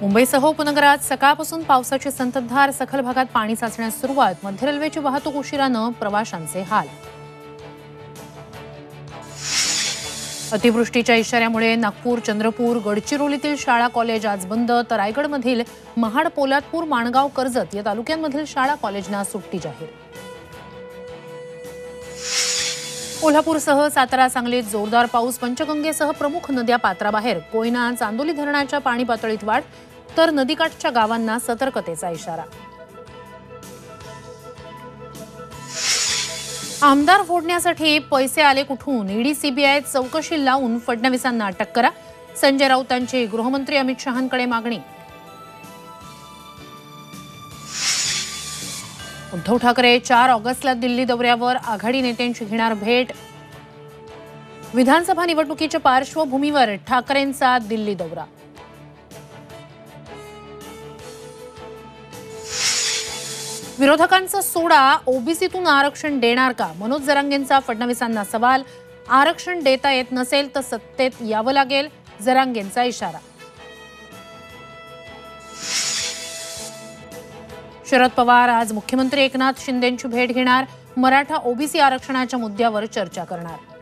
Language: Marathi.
मुंबईसह उपनगरात सकाळपासून पावसाची संततधार, सखल भागात पाणी साचण्यास सुरुवात, मध्य रेल्वेची वाहतूक उशिरानं, प्रवाशांचे हाल. अतिवृष्टीच्या इशाऱ्यामुळे नागपूर, चंद्रपूर, गडचिरोलीतील शाळा कॉलेज आज बंद, तर रायगडमधील महाड, पोलादपूर, माणगाव, कर्जत या तालुक्यांमधील शाळा कॉलेजना सुट्टी जाहीर. कोल्हापूरसह सातारा, सांगलीत जोरदार पाऊस, पंचगंगेसह प्रमुख नद्या पात्राबाहेर. कोयना, चांदोली धरणाच्या पाणी पातळीत वाढ, तर नदीकाठच्या गावांना सतर्कतेचा इशारा. आमदार फोडण्यासाठी पैसे आले कुठून? ईडी, सीबीआय चौकशी लावून फडणवीसांना अटक करा. संजय राऊतांची गृहमंत्री अमित शहांकडे मागणी. उद्धव ठाकरे 4 ऑगस्टला दिल्ली दौऱ्यावर, आघाडी नेत्यांची घेणार भेट. विधानसभा निवडणुकीच्या पार्श्वभूमीवर ठाकरेंचा दिल्ली दौरा. विरोधकांचा सोडा, ओबीसीतून आरक्षण देणार का? मनोज जरांगेंचा फडणवीसांना सवाल. आरक्षण देता येत नसेल तर सत्तेत यावं लागेल, जरांगेंचा इशारा. शरद पवार आज मुख्यमंत्री एकनाथ शिंदेंची भेट घेणार. मराठा ओबीसी आरक्षणाच्या मुद्द्यावर चर्चा करणार.